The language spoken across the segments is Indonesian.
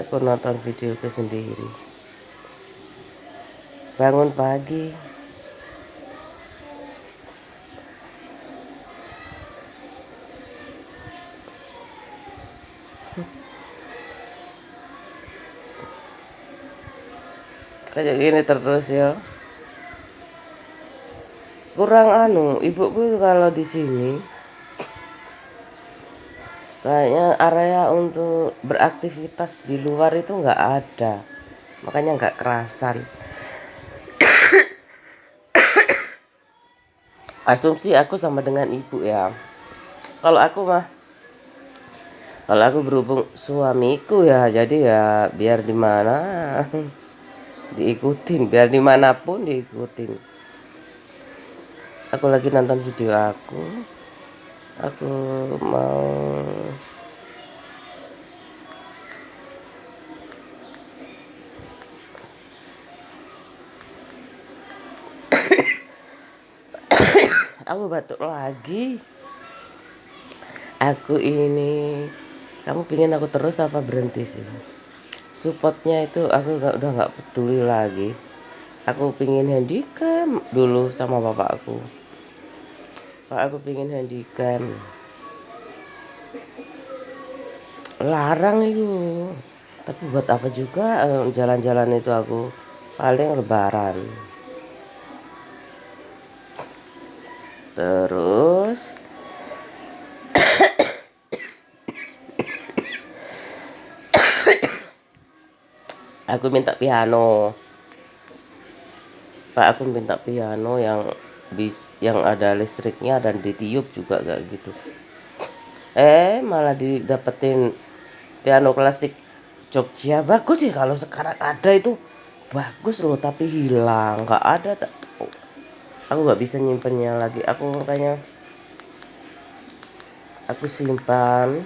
Aku nonton videoku sendiri. Bangun pagi. Kayak gini terus ya. Kurang ibuku kalau di sini kayaknya area untuk beraktivitas di luar itu nggak ada. Makanya nggak kerasan. Asumsi aku sama dengan ibu ya. Kalau aku mah, kalau aku berhubung suamiku ya, jadi ya biar di mana diikutin, biar dimanapun diikutin. Aku lagi nonton video aku mau aku batuk lagi. Aku ini, kamu pingin aku terus apa berhenti sih? Supportnya itu aku udah nggak peduli lagi. Aku pingin handycam dulu sama bapakku. Pak, aku pingin handycam. Larang itu. Tapi buat apa juga jalan-jalan itu aku paling lebaran. Terus aku minta piano. Pak, aku minta piano yang ada listriknya dan ditiup juga kayak gitu. Malah didapetin piano klasik Jogja. Bagus sih kalau sekarang ada itu, bagus loh, tapi hilang, nggak ada. Aku nggak bisa nyimpennya lagi. Aku makanya aku simpan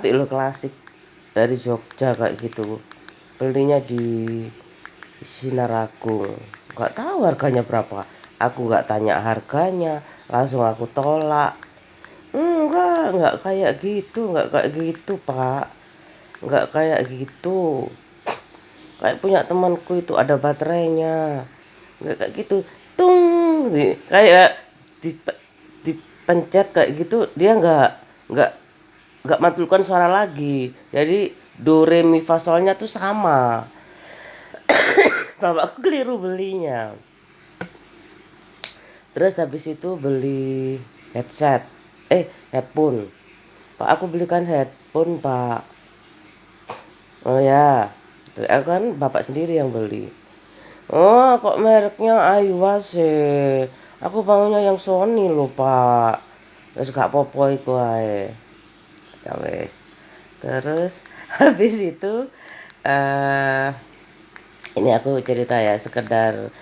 piano klasik dari Jogja kayak gitu. Belinya di Sinaragung. Nggak tahu harganya berapa. Aku nggak tanya harganya, langsung aku tolak. Enggak kayak gitu, enggak kayak gitu, Pak. Enggak kayak gitu. Kayak punya temanku itu ada baterainya. Enggak kayak gitu. Kayak dipencet kayak gitu, dia enggak mantulkan suara lagi. Jadi do re mi fa solnya tuh sama. Bapakku keliru belinya. Terus habis itu beli headset. Headphone. Pak, aku belikan headphone, Pak. Oh ya, kan bapak sendiri yang beli. Oh, kok mereknya Aiwa sih? Aku maunya yang Sony loh, Pak. Wes gak popo iku ae. Ya wes. Terus habis itu eh ini aku cerita ya, sekedar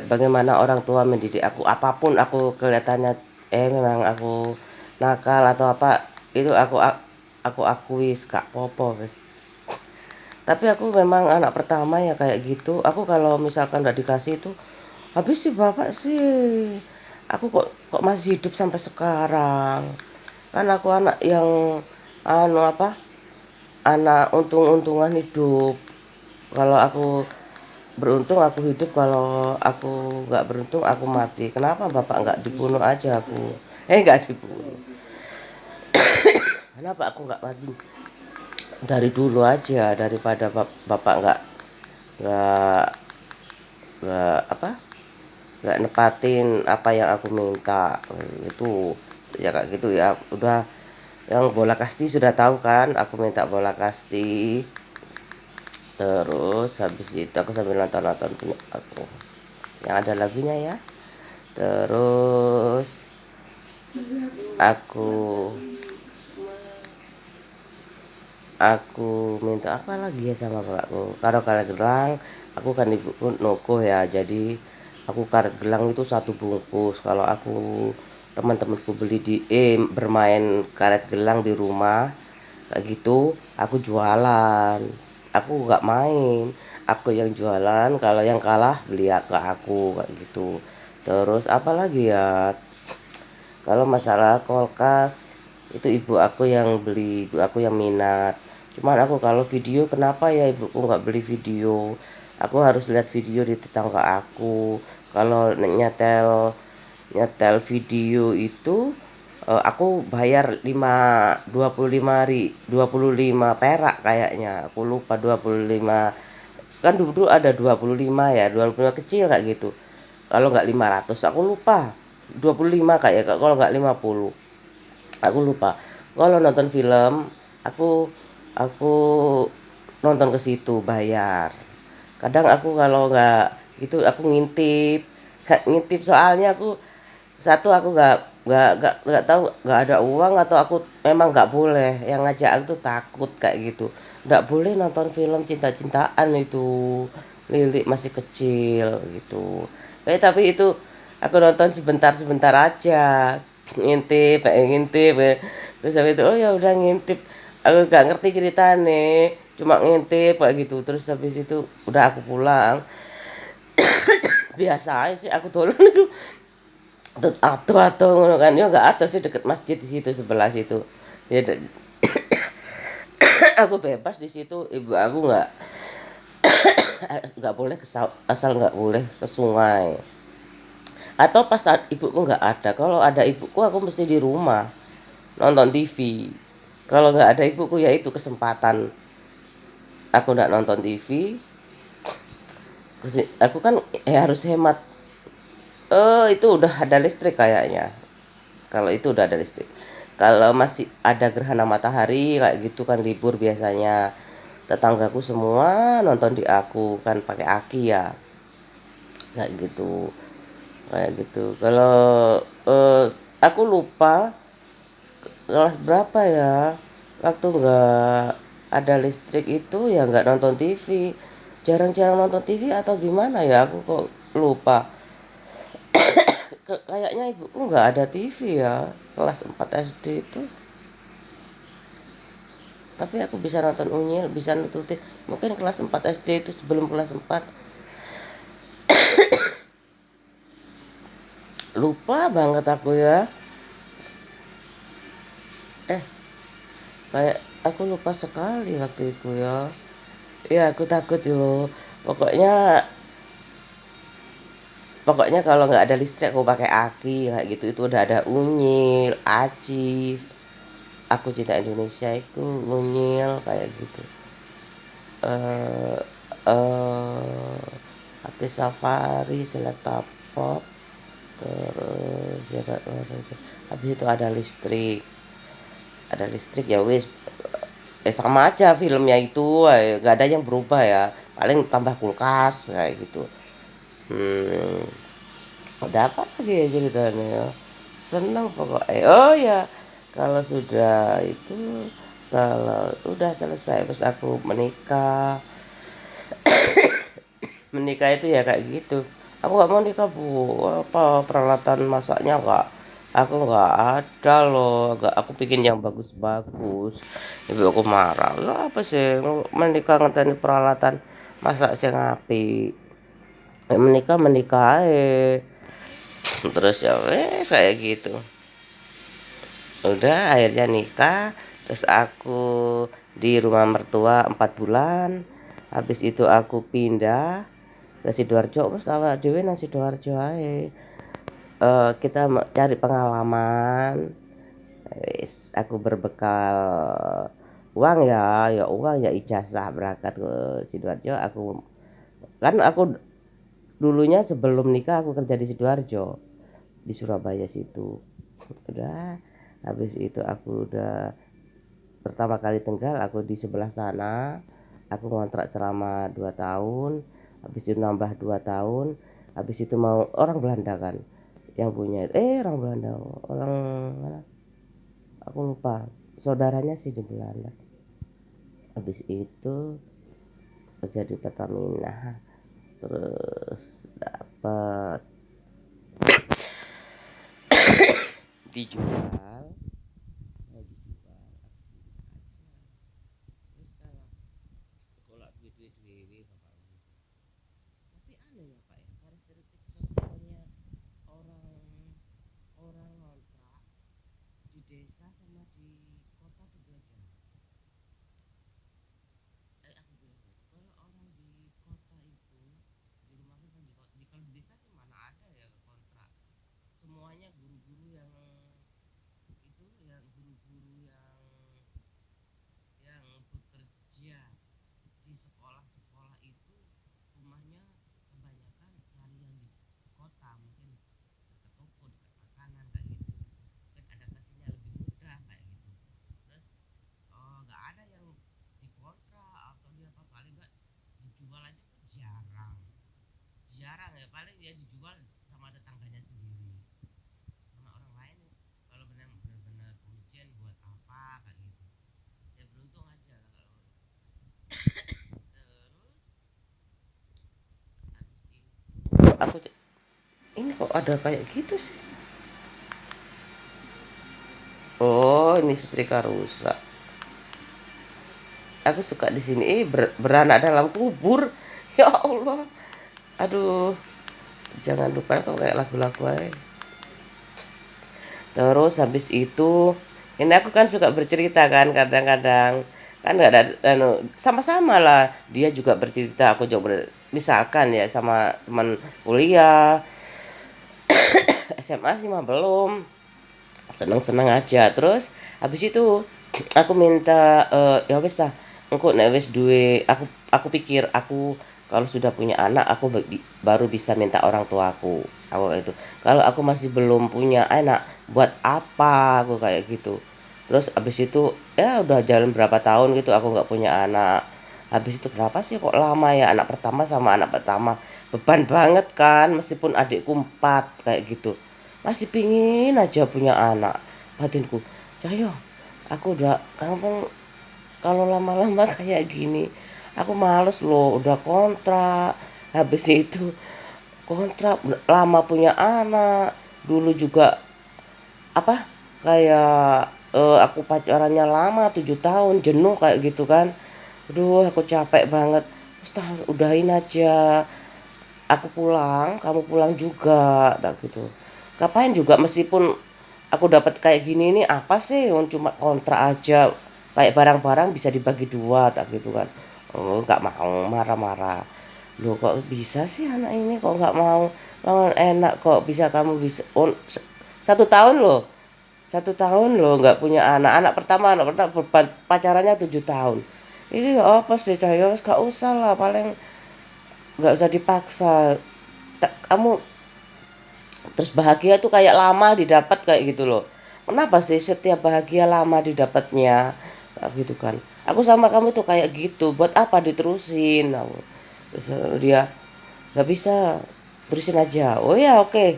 bagaimana orang tua mendidik aku. Apapun aku kelihatannya memang aku nakal atau apa, itu aku akui gak popo wes. Tapi aku memang anak pertama ya kayak gitu. Aku kalau misalkan nggak dikasih itu, habis sih bapak sih. Aku kok masih hidup sampai sekarang. Kan aku anak yang apa? Anak untung-untungan hidup. Kalau aku beruntung aku hidup, kalau aku nggak beruntung aku mati. Kenapa bapak nggak dibunuh aja aku? Nggak dibunuh. Kenapa aku nggak mati dari dulu aja, daripada bapak nggak apa, nggak nepatin apa yang aku minta. Itu ya kayak gitu ya. Udah, yang bola kasti sudah tahu kan, aku minta bola kasti. Terus habis itu aku sambil nonton punya aku yang ada lagunya ya. Terus aku aku minta apa lagi ya sama bapakku, kalau karet gelang. Aku kan ibuku noko ya, jadi aku karet gelang itu satu bungkus. Kalau aku teman-temanku beli bermain karet gelang di rumah kayak gitu, aku jualan. Aku nggak main, aku yang jualan. Kalau yang kalah beli ke aku kayak gitu. Terus apa lagi ya, kalau masalah kulkas itu ibu aku yang beli, ibu aku yang minat. Cuman aku kalau video, kenapa ya ibuku nggak beli video? Aku harus lihat video di tetangga aku. Kalau nyetel nyetel video itu aku bayar 25 perak kayaknya. Aku lupa 25. Kan dulu ada 25 ya, 25 kecil kayak gitu. Kalau nggak 500 aku lupa. 25 kayak kalau nggak 50. Aku lupa. Kalau nonton film, aku nonton ke situ bayar. Kadang aku kalau nggak itu aku ngintip, ngintip soalnya aku nggak tahu, nggak ada uang atau aku memang nggak boleh, yang ngajak aku tuh takut kayak gitu, nggak boleh nonton film cinta-cintaan itu, Lilik masih kecil gitu. Tapi itu aku nonton sebentar-sebentar aja, ngintip kayak ngintip ya. Terus habis itu oh ya udah ngintip, aku nggak ngerti ceritane, cuma ngintip kayak gitu. Terus habis itu udah aku pulang. Biasa aja sih aku tolong aku atau ngono kan, yo nggak atau sih deket masjid di situ sebelah situ ya. Aku bebas di situ, ibu aku nggak boleh asal nggak boleh ke sungai, atau pas saat ibuku nggak ada. Kalau ada ibuku aku mesti di rumah nonton TV. Kalau nggak ada ibuku ya itu kesempatan aku nggak nonton TV. Aku kan harus hemat. Itu udah ada listrik kayaknya. Kalau itu udah ada listrik. Kalau masih ada gerhana matahari kayak gitu kan libur biasanya. Tetanggaku semua nonton di aku kan pakai aki ya. Kayak gitu. Kayak gitu. Kalau eh, aku lupa kelas berapa ya. Waktu nggak ada listrik itu ya nggak nonton TV. Jarang-jarang nonton TV atau gimana ya, aku kok lupa. Kayaknya ibuku nggak ada TV ya kelas 4 SD itu. Tapi aku bisa nonton Unyil, bisa nututin. Mungkin kelas 4 SD itu, sebelum kelas 4. Lupa banget aku ya. Eh, kayak aku lupa sekali waktu itu ya. Ya aku takut dulu. Pokoknya pokoknya kalau nggak ada listrik aku pakai aki kayak gitu. Itu udah ada Unyil, Aci. Aku Cinta Indonesia itu Unyil kayak gitu. Eh Aktif Safari, Selekta Pop, terus ya habis itu ada listrik ya wis, sama aja filmnya itu, nggak ada yang berubah ya, paling tambah kulkas kayak gitu. hmm, Udah apa lagi ya ceritanya ya, senang pokoknya. Oh ya, kalau sudah itu, kalau udah selesai terus aku menikah. Menikah itu ya kayak gitu. Aku nggak mau nikah bu, apa peralatan masaknya nggak, aku nggak ada loh. Aku bikin yang bagus-bagus. Ibu aku marah, ya apa sih menikah ngenteni peralatan masak sing apik. Menikah menikah terus ya wes kayak gitu. Udah akhirnya nikah. Terus aku di rumah mertua 4 bulan. Habis itu aku pindah ke Sidoarjo. Terus awak dhewe nang Sidoarjo ae. Kita cari pengalaman. Wis aku berbekal uang ya uang ya ijazah berangkat ke Sidoarjo. Aku dulunya sebelum nikah aku kerja di Sidoarjo, di Surabaya situ. Udah habis itu aku udah pertama kali tinggal aku di sebelah sana. Aku ngontrak selama 2 tahun, habis itu nambah 2 tahun, habis itu mau orang Belanda kan yang punya. Orang Belanda, orang mana, aku lupa, saudaranya sih di Belanda. Habis itu kerja di Pertamina, terus dapat dijual. Terus kalau duit-duit tapi aneh ya Pak ya, karakteristik sosialnya orang orang ngontrak di desa sama di kota tuh beda. kota mungkin ke toko dekat makanan kayak gitu, mungkin adaptasinya lebih mudah kayak gitu. Terus nggak ada yang dikontrak atau dia apa, paling nggak dijual aja tuh jarang, jarang ya, paling dia dijual sama tetangganya sendiri, sama orang lain. Kalau benar-benar urgent buat apa kayak gitu, ya beruntung aja lah kalau. Terus habis itu ini kok ada kayak gitu sih. Oh, ini setrika rusak. Aku suka di sini. Beranak dalam kubur. Ya Allah. Aduh, jangan lupa kok kayak lagu-lagu aja. Terus habis itu, ini aku kan suka bercerita kan kadang-kadang. Kan nggak ada sama-sama lah. Dia juga bercerita, aku juga misalkan ya sama teman kuliah, SMA sih mah belum. Seneng-seneng aja. Terus habis itu aku minta ya wes lah, engko nek wis duwe, aku pikir aku kalau sudah punya anak aku baru bisa minta orang tuaku. Aku itu. Kalau aku masih belum punya anak, buat apa aku kayak gitu. Terus habis itu ya udah jalan berapa tahun gitu aku nggak punya anak. Habis itu berapa sih kok lama ya, anak pertama sama anak pertama. Beban banget kan meskipun adikku 4 kayak gitu. Masih pingin aja punya anak. Batinku, Cahyo, aku udah kamu kalau lama-lama kayak gini, aku males loh, udah kontrak. Habis itu kontrak lama punya anak. Dulu juga apa kayak aku pacarannya lama 7 tahun, jenuh kayak gitu kan. Aduh, aku capek banget. Ustaz, udahin aja. Aku pulang, kamu pulang juga, tak gitu. Ngapain juga meskipun aku dapat kayak gini ini apa sih? Cuma kontrak aja. Kayak barang-barang bisa dibagi dua, tak gitu kan. Oh, nggak mau, marah-marah. Loh kok bisa sih anak ini kok nggak mau? Oh, enak kok bisa kamu bisa. Oh, 1 tahun loh. 1 tahun loh nggak punya anak. Anak pertama pacarannya 7 tahun. Ini apa sih Cahyo? Gak usah lah, paling nggak usah dipaksa. Kamu terus bahagia tuh kayak lama didapat kayak gitu loh. Kenapa sih setiap bahagia lama didapatnya kayak gitu kan? Aku sama kamu tuh kayak gitu, buat apa diterusin aku. Terus dia nggak bisa, terusin aja. Oh ya oke,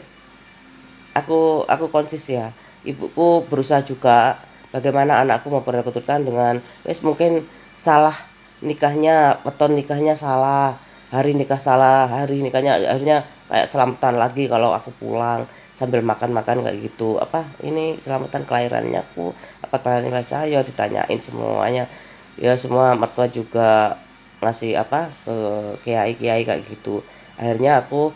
aku konsis ya. Ibuku berusaha juga bagaimana anakku memperoleh keturunan dengan wes mungkin salah nikahnya, weton nikahnya salah, hari nikah salah, hari nikahnya akhirnya kayak selamatan lagi kalau aku pulang sambil makan-makan kayak gitu. Apa ini selamatan kelahirannya aku, apa kelahiran saya ditanyain semuanya. Ya semua mertua juga ngasih apa ke kiai-kiai kayak gitu. Akhirnya aku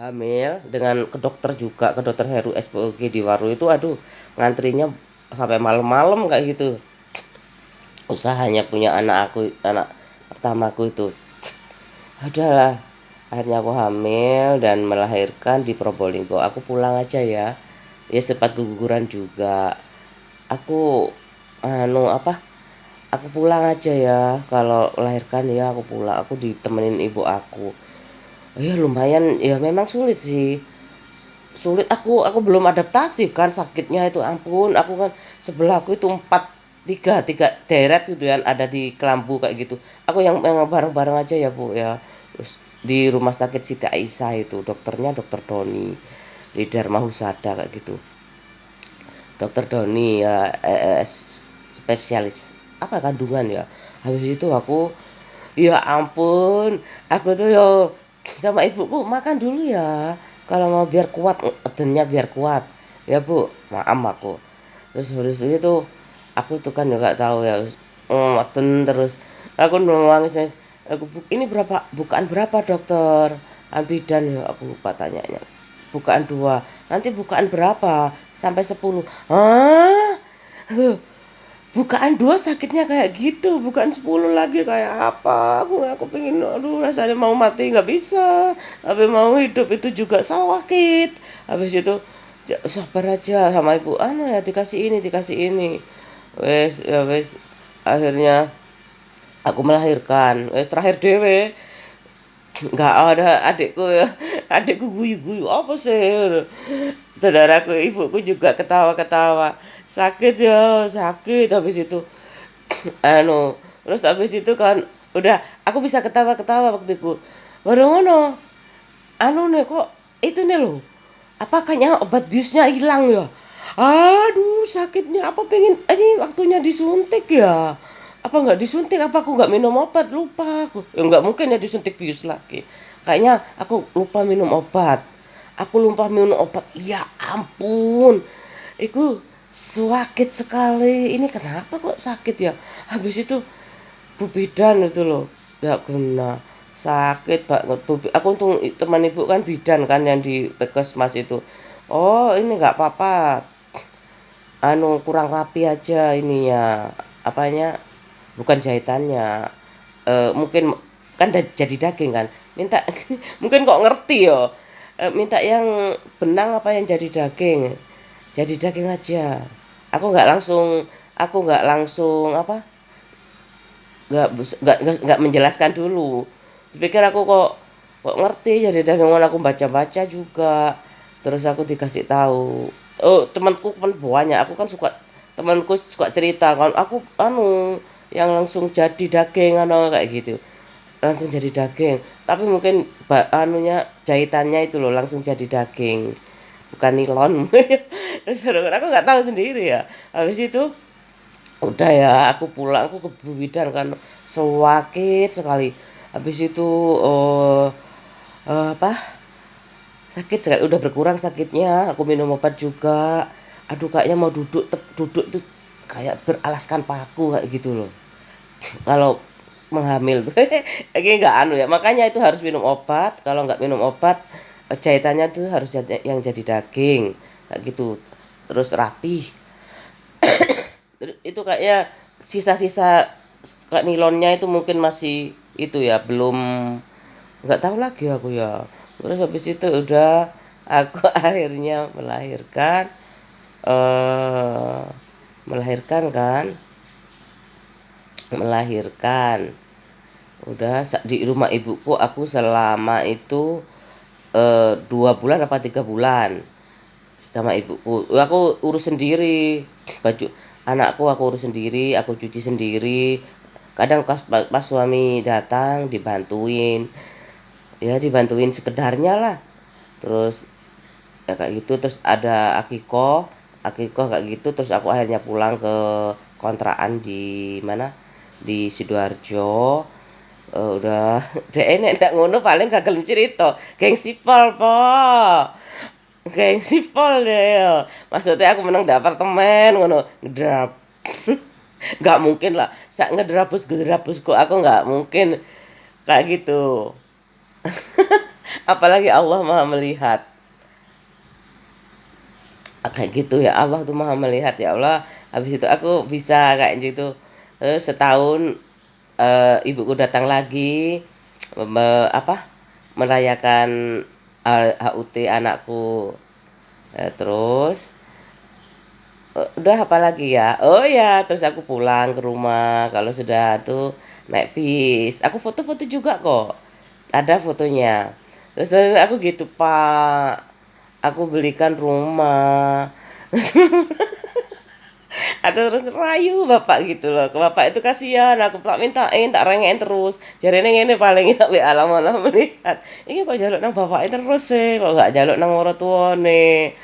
hamil dengan ke dokter juga, ke dokter Heru SPOG di Waru itu, aduh ngantrinya sampai malam-malam kayak gitu. Usahanya punya anak pertamaku itu. Adalah akhirnya aku hamil dan melahirkan di Probolinggo. Aku pulang aja ya. Ya sempat keguguran juga. Aku apa? Aku pulang aja ya. Kalau melahirkan ya aku pulang. Aku ditemenin ibu aku. Ya lumayan ya, memang sulit sih. Sulit, aku belum adaptasi kan, sakitnya itu ampun. Aku kan sebelahku itu tiga deret gitu kan, ada di kelambu kayak gitu. Aku yang bareng-bareng aja ya bu ya. Terus di rumah sakit Siti Aisyah itu dokternya dokter Doni di Dharma Husada kayak gitu. Dokter Doni ya, spesialis apa kandungan ya. Habis itu aku, ya ampun, aku tuh yo sama ibuku makan dulu ya. Kalau mau biar kuat, edennya biar kuat. Ya bu, maaf aku. Terus habis itu aku tuh kan juga tahu ya, eden terus. Aku nangis, aku ini berapa, bukaan berapa dokter? Ambidan ya, aku lupa tanyanya. Bukaan 2. Nanti bukaan berapa? Sampai 10. Hah? Bukaan 2 sakitnya kayak gitu, bukaan 10 lagi kayak apa? Aku pengen, aduh rasanya mau mati nggak bisa, tapi mau hidup itu juga sakit. Habis itu sabar aja sama ibu, anu ya dikasih ini. Wes ya wes, akhirnya aku melahirkan. Wes terakhir dewe, nggak ada adikku ya, adikku guyu-guyu apa sih, saudaraku ibuku juga ketawa-ketawa, sakit ya sakit habis itu anu terus habis itu kan udah aku bisa ketawa-ketawa waktu itu baru ngono anu nih kok itu nih loh apa kayaknya obat biusnya hilang ya, aduh sakitnya apa pengen ini waktunya disuntik ya, apa nggak disuntik apa aku nggak minum obat lupa aku ya nggak mungkin ya disuntik bius lagi, kayaknya aku lupa minum obat, aku lupa minum obat ya ampun itu sakit sekali ini kenapa kok sakit ya habis itu Bu bidan itu loh nggak kena sakit banget aku untung teman ibu kan bidan kan yang di puskesmas itu, oh ini nggak apa-apa anu kurang rapi aja ininya apanya bukan jahitannya, mungkin kan jadi daging kan minta mungkin kok ngerti yo, minta yang benang apa yang jadi daging aja, aku nggak langsung apa nggak menjelaskan dulu, dipikir aku kok ngerti jadi dagangan aku baca-baca juga, terus aku dikasih tahu oh teman banyak aku kan suka temanku suka cerita kan aku anu yang langsung jadi daging anu kayak gitu langsung jadi daging tapi mungkin anunya jahitannya itu loh langsung jadi daging bukan nilon terus aku nggak tahu sendiri ya habis itu udah ya aku pulang aku ke Bu Bidan kan sakit sekali habis itu apa sakit sekali udah berkurang sakitnya aku minum obat juga aduh kayaknya mau duduk tuh kayak beralaskan paku kayak gitu loh kalau menghamil tuh kayak nggak anu ya makanya itu harus minum obat kalau nggak minum obat jahitannya tuh harus yang jadi daging kayak gitu terus rapi itu kayaknya sisa-sisa nilonnya itu mungkin masih itu ya belum nggak tahu lagi aku ya terus habis itu udah aku akhirnya eh melahirkan kan melahirkan udah di rumah ibuku aku selama itu 2 bulan apa 3 bulan sama ibuku aku urus sendiri baju anakku aku urus sendiri aku cuci sendiri kadang pas suami datang dibantuin ya dibantuin sekedarnya lah terus ya kayak gitu terus ada akikoh kayak gitu terus aku akhirnya pulang ke kontrakan di mana di Sidoarjo. Udah dek nek ndak ngono paling gak gelem cerita geng sipol po geng sipol deh ya. Maksudnya aku menang di apartemen ngono ngedrap nggak mungkin lah sak ngedrapus kok aku nggak mungkin kayak gitu apalagi Allah maha melihat kayak gitu ya Allah tuh maha melihat ya Allah habis itu aku bisa kayak gitu. Setahun ibuku datang lagi apa merayakan HUT anakku. Terus udah apa lagi ya oh ya terus aku pulang ke rumah kalau sudah tuh naik bis aku foto-foto juga kok ada fotonya terus aku gitu Pak aku belikan rumah atau terus rayu bapak gitu loh ke bapak itu kasihan aku tak mintain tak rengein terus jadi ini paling ya we alam alam melihat ini kok jaluk nang bapak terus sih kok nggak jaluk nang orang tua nih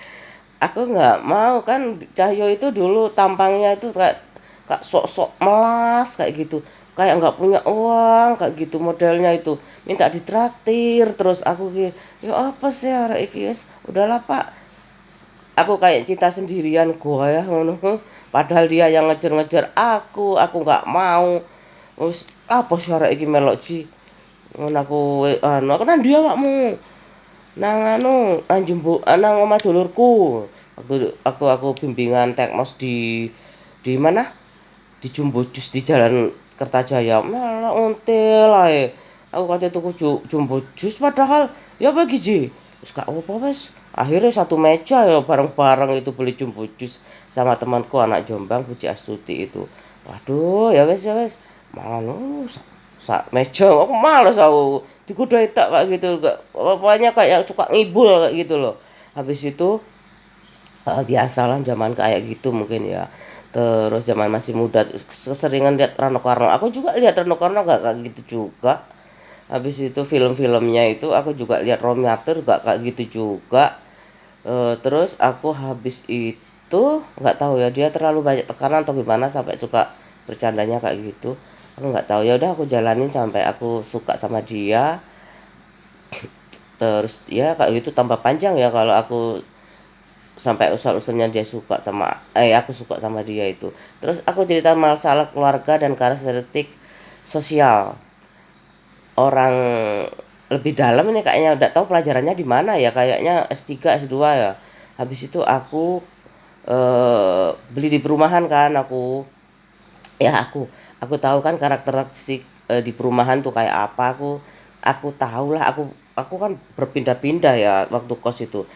aku nggak mau kan Cahyo itu dulu tampangnya itu kayak kak sok-sok melas kayak gitu kayak nggak punya uang kayak gitu modelnya itu minta ditraktir terus aku ki ya apa sih arek iki wis udahlah Pak aku kayak cinta sendirian gua ya ngono padahal dia yang ngejar-ngejar aku nggak mau wis apa sih arek iki melok ji ngono aku nang dia makmu nang nang jumbo nang omah dulurku aku bimbingan teknos di mana di Jumbo Jus di Jalan Kertajaya malah ontel ae aku kate tuku Jumbo Jus padahal ya bagi ji wis gak apa wis akhirnya satu meja ya bareng-bareng itu beli Jumbo Jus sama temanku anak Jombang Puji Astuti itu waduh ya wis mangan sak meja aku males aku digodai tak kayak gitu gak pokoknya kayak suka ngibul kayak gitu loh. Habis itu biasalah zaman kayak gitu mungkin ya. Terus zaman masih muda keseringan lihat Rano Karno. Aku juga lihat Rano Karno gak kayak gitu juga. Habis itu film-filmnya itu aku juga lihat Romiater gak kayak gitu juga. Terus aku habis itu nggak tahu ya dia terlalu banyak tekanan atau gimana sampai suka bercandanya kayak gitu. Aku nggak tahu ya udah aku jalanin sampai aku suka sama dia. Terus ya kayak gitu tambah panjang ya kalau aku sampai usul-usulnya dia suka sama aku suka sama dia itu. Terus aku cerita masalah keluarga dan karakteristik sosial orang lebih dalam ini kayaknya udah tahu pelajarannya di mana ya kayaknya S3 S2 ya. Habis itu aku beli di perumahan kan aku tahu kan karakteristik di perumahan tuh kayak apa aku tahu lah aku kan berpindah-pindah ya waktu kos itu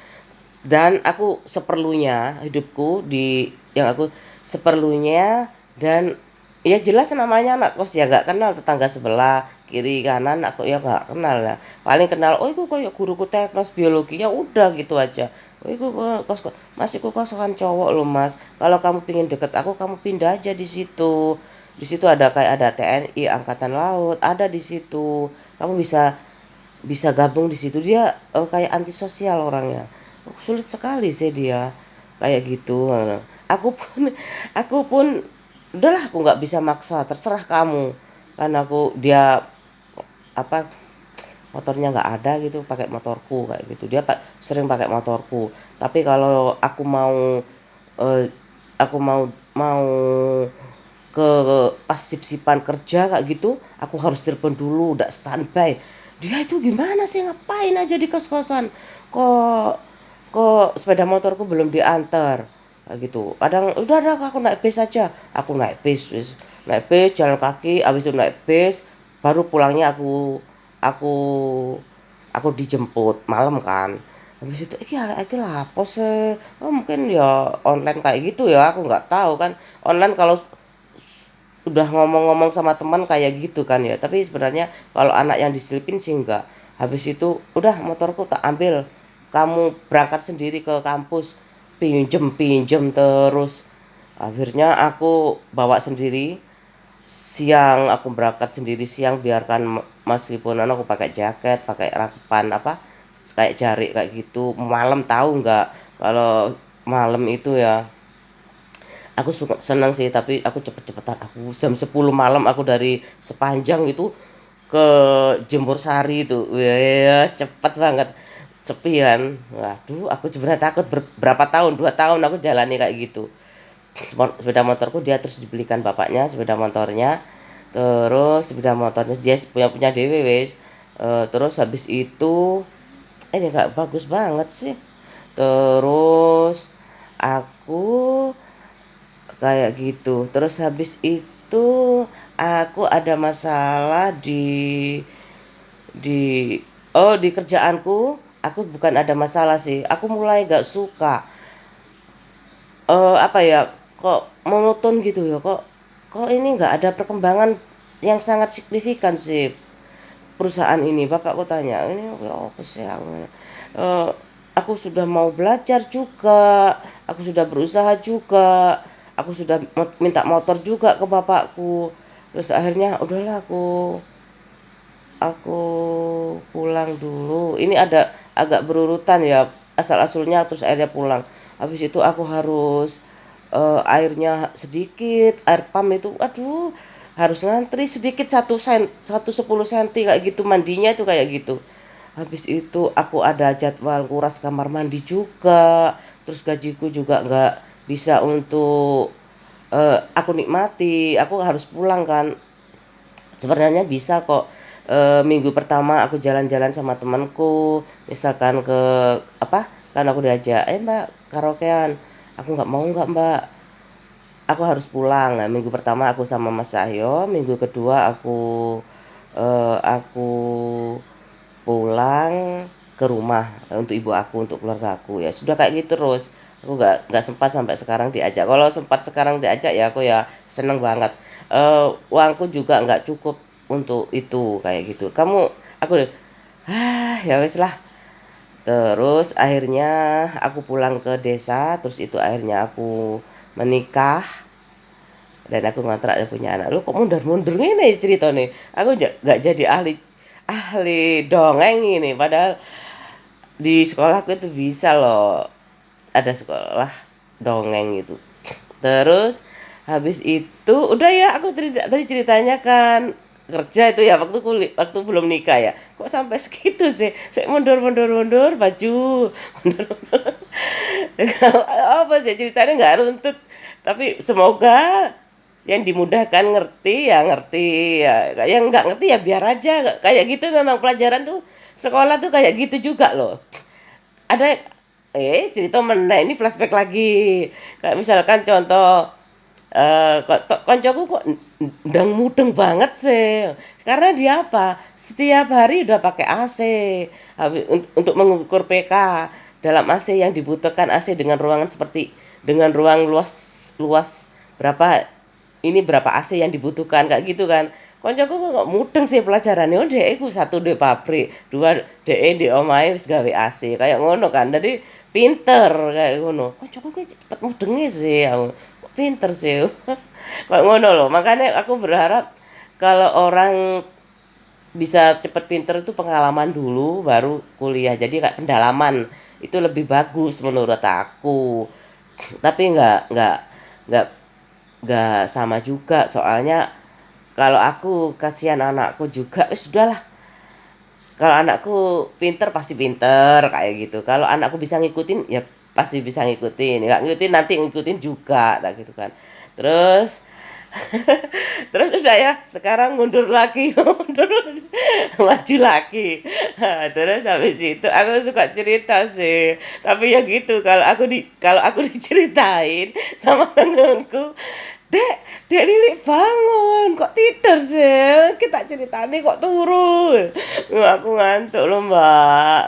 dan aku seperlunya hidupku di yang aku seperlunya dan ya jelas namanya anak kos ya nggak kenal tetangga sebelah kiri kanan aku ya nggak kenal lah paling kenal oh itu kayak guruku teknos biologi ya udah gitu aja oh itu kos masih kosan cowok loh mas kalau kamu pingin deket aku kamu pindah aja di situ ada kayak ada TNI angkatan laut ada di situ kamu bisa bisa gabung di situ dia kayak antisosial orangnya sulit sekali sih dia kayak gitu aku pun udahlah aku nggak bisa maksa terserah kamu kan aku dia apa motornya nggak ada gitu pakai motorku kayak gitu dia sering pakai motorku tapi kalau eh, aku mau ke pas sip-sipan kerja kayak gitu aku harus telepon dulu udah standby dia itu gimana sih ngapain aja di kos-kosan kok kok sepeda motorku belum diantar kayak gitu kadang udah ada aku naik bis aja aku naik bis jalan kaki abis itu naik bis baru pulangnya aku aku dijemput malam kan habis itu iki lah apa sih oh, mungkin ya online kayak gitu ya aku nggak tahu kan online kalau udah ngomong-ngomong sama teman kayak gitu kan ya tapi sebenarnya kalau anak yang diselipin sih enggak habis itu udah motorku tak ambil kamu berangkat sendiri ke kampus pinjem terus akhirnya aku bawa sendiri siang aku berangkat sendiri siang biarkan meskipun aku pakai jaket pakai rangkupan apa kayak jarik kayak gitu malam tahu nggak kalau malam itu ya aku suka senang sih tapi aku cepet-cepetan aku jam 10 malam aku dari sepanjang itu ke Jemur Sari itu wah cepet banget sepi kan waduh aku sebenarnya takut berapa tahun 2 tahun aku jalani kayak gitu sepeda motorku dia terus dibelikan bapaknya sepeda motornya terus sepeda motornya dia punya punya dewe wes. Terus habis itu ini nggak bagus banget sih terus aku kayak gitu terus habis itu aku ada masalah di di kerjaanku aku bukan ada masalah sih aku mulai gak suka apa ya kok monoton gitu ya kok ini nggak ada perkembangan yang sangat signifikan sih perusahaan ini bapakku tanya ini ya apa sih Eh, aku sudah mau belajar juga aku sudah berusaha juga aku sudah minta motor juga ke bapakku terus akhirnya udahlah aku pulang dulu ini ada agak berurutan ya asal-asulnya terus akhirnya pulang habis itu aku harus airnya sedikit air pam itu aduh harus ngantri sedikit 1 10 senti kayak gitu mandinya itu kayak gitu habis itu aku ada jadwal kuras kamar mandi juga terus gajiku juga nggak bisa untuk aku nikmati aku harus pulang kan sebenarnya bisa kok minggu pertama aku jalan-jalan sama temanku misalkan ke apa kan aku diajak mbak karaokean aku nggak mbak aku harus pulang nah, minggu pertama aku sama Mas Cahyo minggu kedua aku pulang ke rumah untuk ibu aku untuk keluarga aku ya sudah kayak gitu terus aku nggak sempat sampai sekarang diajak kalau sempat sekarang diajak ya aku ya seneng banget uangku juga nggak cukup untuk itu kayak gitu. Aku ya wes lah. Terus akhirnya aku pulang ke desa, terus itu akhirnya aku menikah dan aku ngontrak dan punya anak. Lu kok mundur-mundur ini cerita nih? Aku nggak jadi ahli ahli dongeng ini, padahal di sekolahku itu bisa loh, ada sekolah dongeng gitu. Terus habis itu udah ya, aku tadi ceritanya kan kerja itu ya waktu belum nikah ya. Kok sampai segitu sih? Saya mundur baju. Mundur. Apa sih ceritanya nggak runtut. Tapi semoga yang dimudahkan ngerti ya. Yang nggak ngerti ya biar aja. Kayak gitu memang pelajaran tuh, sekolah tuh kayak gitu juga loh. Ada cerita mana ini, flashback lagi. Kayak misalkan contoh, kok koncoku kok ndang mudeng banget sih. Karena dia apa? Setiap hari udah pakai AC. Untuk mengukur PK dalam AC yang dibutuhkan, AC dengan ruangan seperti dengan ruang luas luas berapa, ini berapa AC yang dibutuhkan kayak gitu kan. Koncoku kok mudeng sih pelajarannya. Oh dek iku satu di pabrik, dua dek di omahe wis gawe AC kayak ngono kan. Jadi pinter kayak ngono. Koncoku kok cepet mudenge sih aku. Kok pinter sih. Kayak ngono loh. Makanya aku berharap kalau orang bisa cepet pinter itu pengalaman dulu baru kuliah. Jadi kayak pendalaman itu lebih bagus menurut aku. Tapi nggak nggak sama juga, soalnya kalau aku kasihan anakku juga, sudahlah. Kalau anakku pinter pasti pinter kayak gitu. Kalau anakku bisa ngikutin ya pasti bisa ngikutin. Nggak ngikutin nanti ngikutin juga, tak gitu kan. Terus terus udah ya, sekarang mundur lagi, mundur maju lagi. Terus habis itu aku suka cerita sih. Tapi ya gitu, kalau aku diceritain sama temenku, Dek, Dek Lili bangun, kok tidur sih? Kita ceritanya kok turun. Aku ngantuk loh, Mbak.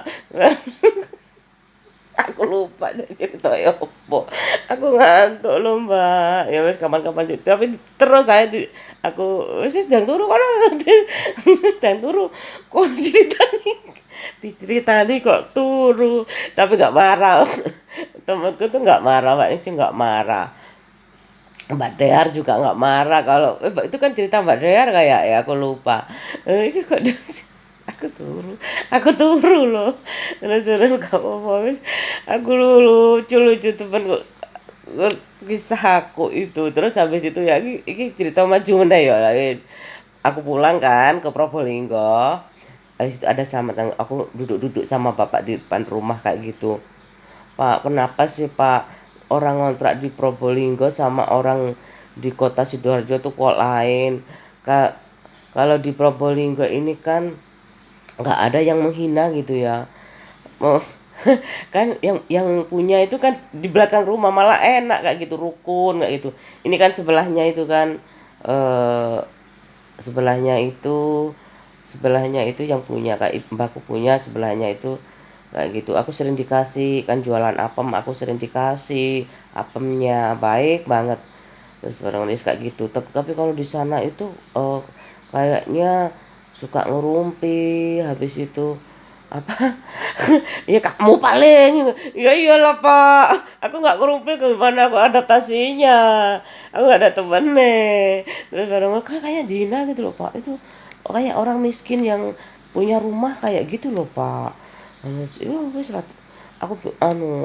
Aku lupa cerita ya opo. Aku ngantuk loh, Mbak. Ya wes kapan-kapan cerita. Tapi terus aku wes sedang turu kan. Sedang turu. Kok diceritani kok turu. Tapi nggak marah. Temanku tuh nggak marah, Mbak. Ini sih nggak marah. Mbak Dear juga nggak marah kalau itu kan cerita Mbak Dear kayak ya, aku lupa. Ini kok aku turu loh. Terus kamu apa wis, aku lucu temen kok kisah aku itu. Terus habis itu ya ini cerita maju meneh ya wis. Aku pulang kan ke Probolinggo. Habis itu ada sama aku duduk-duduk sama bapak di depan rumah kayak gitu. Pak, kenapa sih Pak, orang ngontrak di Probolinggo sama orang di kota Sidoarjo tuh kok lain? Kak, kalau di Probolinggo ini kan nggak ada yang menghina gitu ya. Mau kan yang punya itu kan di belakang rumah malah enak kayak gitu, rukun kayak gitu. Ini kan sebelahnya itu kan, eh sebelahnya itu sebelahnya itu yang punya kayak mbakku punya, sebelahnya itu kayak gitu. Aku sering dikasih kan, jualan apem aku sering dikasih apemnya, baik banget. Terus barang ini kayak gitu. Tapi kalau di sana itu kayaknya suka ngerumpi. Habis itu apa, ya kamu paling, ya iyalah Pak, aku nggak ngerumpi, gimana aku adaptasinya, aku nggak ada temen nih. Terus barang kayak Dina gitu loh Pak, itu kayak orang miskin yang punya rumah kayak gitu loh Pak. Ya wis lah, aku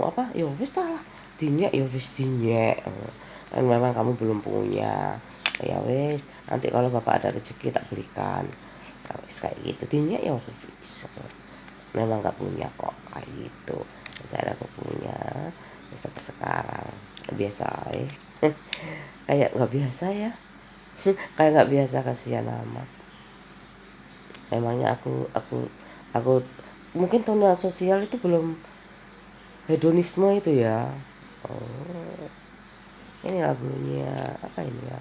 apa ya wis lah, dinyek ya wis dinyek. Kan memang kamu belum punya, ya wis nanti kalau bapak ada rezeki tak belikan. Ya wis kayak gitu, dinyek ya wis, memang nggak punya kok kayak gitu. Saya aku punya sampai sekarang biasa kayak nggak biasa ya. Kayak nggak biasa, kasihan amat. Emangnya aku mungkin tonal sosial itu belum hedonisme itu ya. Oh, ini lagunya apa ini ya,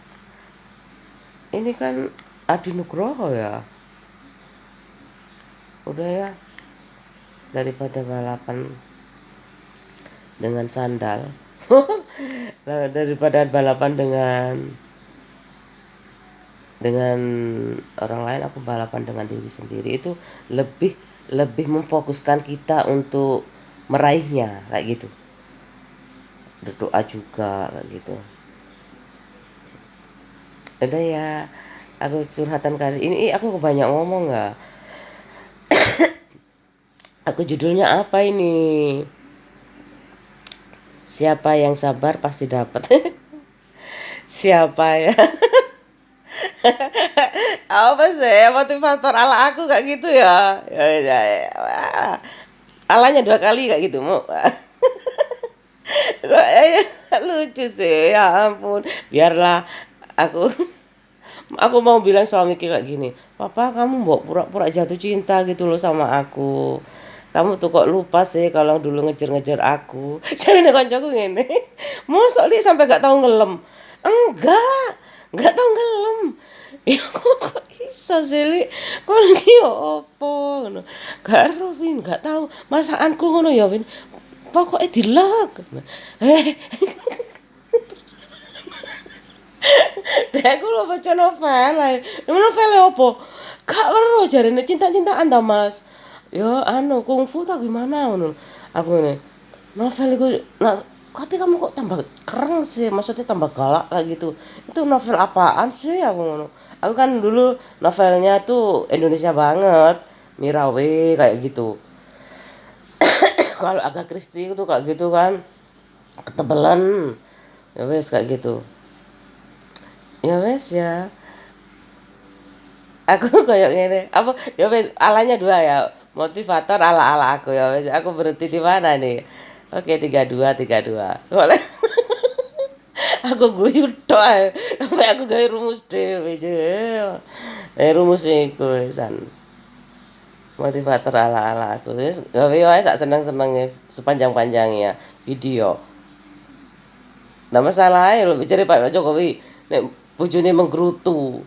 ini kan Adi Nugroho ya. Udah ya, daripada balapan dengan sandal. Daripada balapan dengan dengan orang lain, aku balapan dengan diri sendiri. Itu lebih lebih memfokuskan kita untuk meraihnya kayak gitu, berdoa juga kayak gitu. Udah ya, aku curhatan kali ini. Aku banyak ngomong nggak? Aku judulnya apa ini? Siapa yang sabar pasti dapat. Siapa ya? Apa sih motivator ala aku kayak gitu ya? Alanya dua kali kayak gitu mau. Lucu sih, ya ampun. Biarlah aku aku mau bilang suami kayak gini, papa kamu mau pura-pura jatuh cinta gitu loh sama aku. Kamu tuh kok lupa sih kalau dulu ngejar-ngejar aku. Jadi nih kancaku gini, mosok dia sampai gak tahu ngelem. Enggak tahu ngelem. Ya kok iso sih li? Kok lagi opo ngono. Gak ero Vin, gak tahu masakanku ngono ya Vin. Pokoknya dilek. Eh, dek aku lho baca novel ae. Novel opo? Gak ero jarene cinta-cintaan ta Mas. Ya anu kungfu tak gimana ngono. Aku ini novel itu nah, tapi kamu kok tambah keren sih, maksudnya tambah galak kayak gitu. Itu novel apaan sih aku ngono. Aku kan dulu novelnya tuh Indonesia banget, Mirawe kayak gitu. Kalau agak Kristi itu kayak gitu kan, ketebelan. Ya wes kayak gitu. Ya wes ya. Aku kayak gini. Apa ya wes alanya dua ya. Motivator ala-ala aku ya wes. Aku berhenti di mana nih? Oke, 32 32. Boleh. Aku guyu tok ae. Sampai aku gawe rumus dhewe. Rumus iku wisan. Motivator ala-ala aku. Wis gawe wae sak seneng-senenge sepanjang-panjangnya video. Nah masalahnya lho bicara Pak Jokowi nek bojone menggerutu.